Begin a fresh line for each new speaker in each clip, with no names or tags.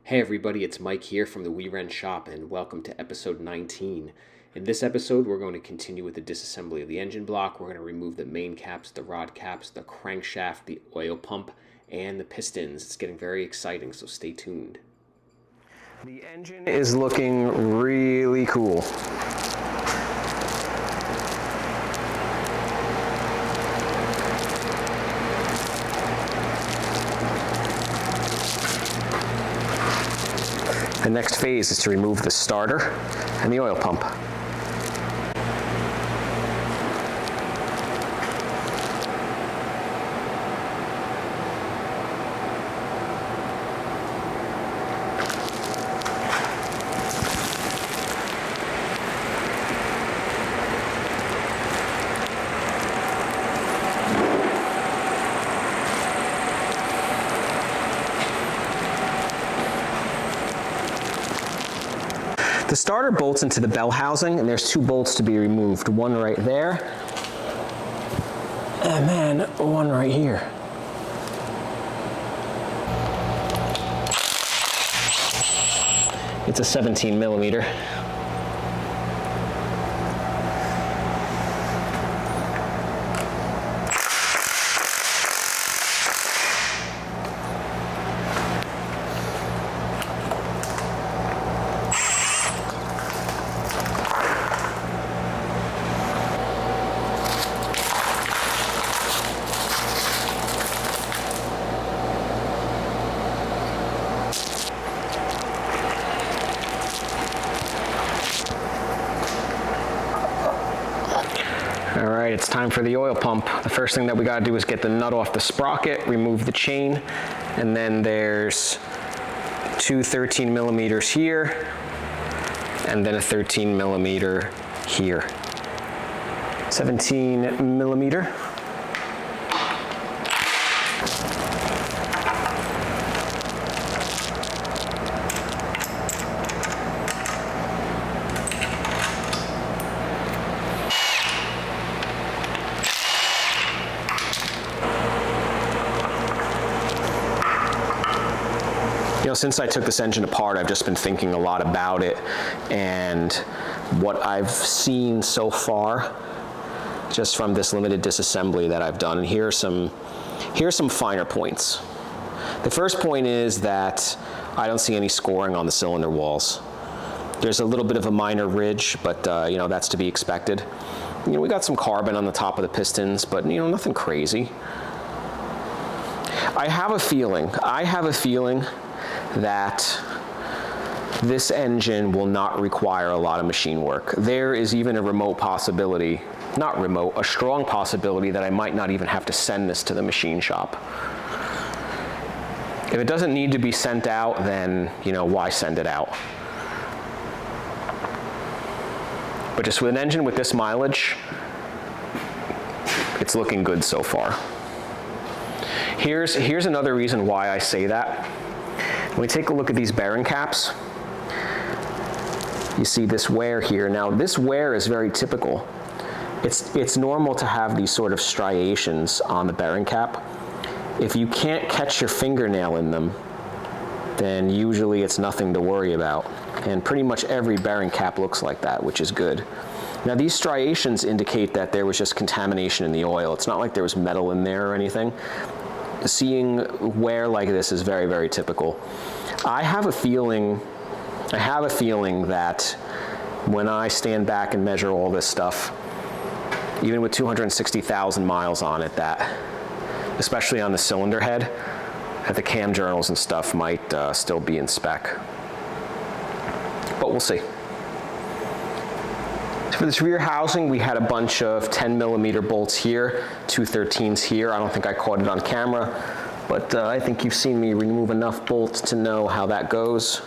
Hey everybody, it's Mike here from the WeWrench shop and welcome to episode 19. In this episode, we're going to continue with the disassembly of the engine block. We're going to remove the main caps, the rod caps, the crankshaft, the oil pump, and the pistons. It's getting very exciting, so stay tuned.
The engine is looking really cool. The next phase is to remove the starter and the oil pump. The starter bolts into the bell housing, and there's two bolts to be removed. One right there, and then one right here. It's a 17 millimeter. All right, it's time for the oil pump. The first thing that we gotta do is get the nut off the sprocket, remove the chain, and then there's two 13 millimeters here, and then a 13 millimeter here. 17 millimeter. You know, since I took this engine apart, I've just been thinking a lot about it and what I've seen so far just from this limited disassembly that I've done. And here's some finer points. The first point is that I don't see any scoring on the cylinder walls. There's a little bit of a minor ridge, but you know, that's to be expected. You know, we got some carbon on the top of the pistons, but you know, nothing crazy. I have a feeling that this engine will not require a lot of machine work. There is even a remote possibility, not remote, a strong possibility that I might not even have to send this to the machine shop. If it doesn't need to be sent out, then, you know, why send it out? But just with an engine with this mileage, it's looking good so far. Here's another reason why I say that. When we take a look at these bearing caps, you see this wear here. Now, this wear is very typical. It's normal to have these sort of striations on the bearing cap. If you can't catch your fingernail in them, then usually it's nothing to worry about. And pretty much every bearing cap looks like that, which is good. Now, these striations indicate that there was just contamination in the oil. It's not like there was metal in there or anything. Seeing wear like this is very, very typical. I have a feeling that when I stand back and measure all this stuff, even with 260,000 miles on it, that, especially on the cylinder head, that the cam journals and stuff might still be in spec. But we'll see. For this rear housing, we had a bunch of 10 millimeter bolts here, two 13s here. I don't think I caught it on camera, but I think you've seen me remove enough bolts to know how that goes.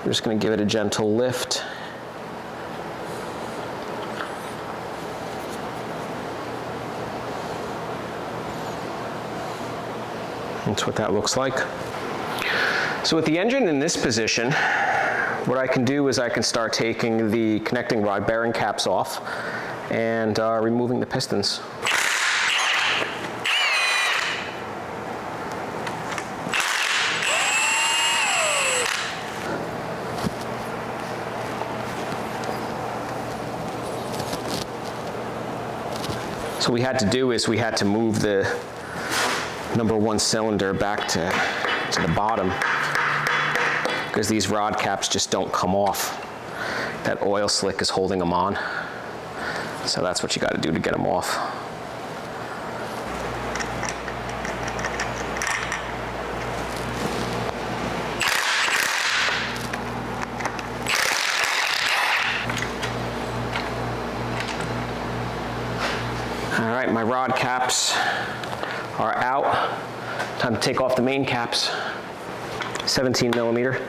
I'm just gonna give it a gentle lift. That's what that looks like. So with the engine in this position, what I can do is I can start taking the connecting rod bearing caps off and removing the pistons. So what we had to do is we had to move the number 1 cylinder back to the bottom, because these rod caps just don't come off. That oil slick is holding them on. So that's what you got to do to get them off. All right, my rod caps are out. Time to take off the main caps. 17 millimeter.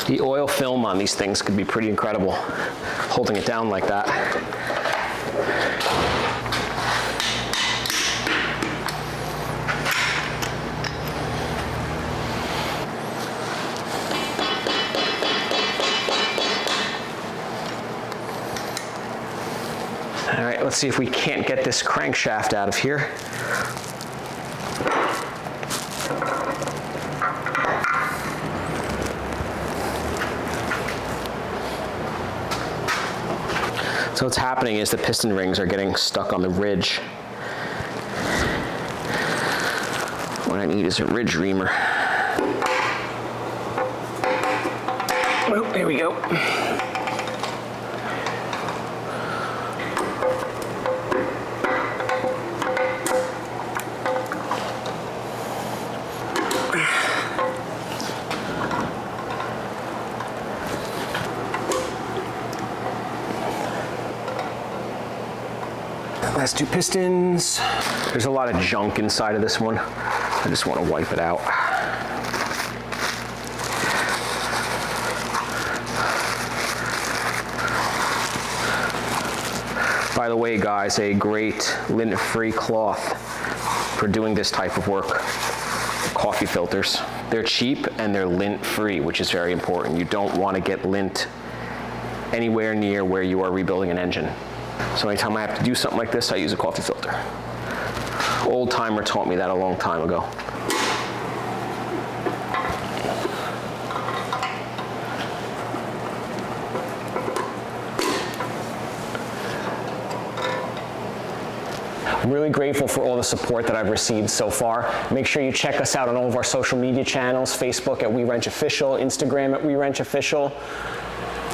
The oil film on these things could be pretty incredible, holding it down like that. All right, let's see if we can't get this crankshaft out of here. So what's happening is the piston rings are getting stuck on the ridge. What I need is a ridge reamer. Oh, there we go. Last 2 pistons. There's a lot of junk inside of this one. I just want to wipe it out. By the way, guys, a great lint-free cloth for doing this type of work. Coffee filters. They're cheap and they're lint-free, which is very important. You don't want to get lint anywhere near where you are rebuilding an engine. So anytime I have to do something like this, I use a coffee filter. Old timer taught me that a long time ago. I'm really grateful for all the support that I've received so far. Make sure you check us out on all of our social media channels, Facebook at WeWrench Official, Instagram at WeWrench Official,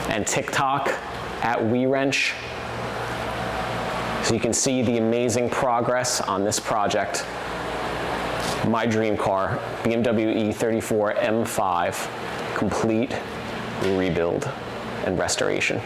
and TikTok at WeWrench. So you can see the amazing progress on this project. My dream car, BMW E34 M5, complete rebuild and restoration.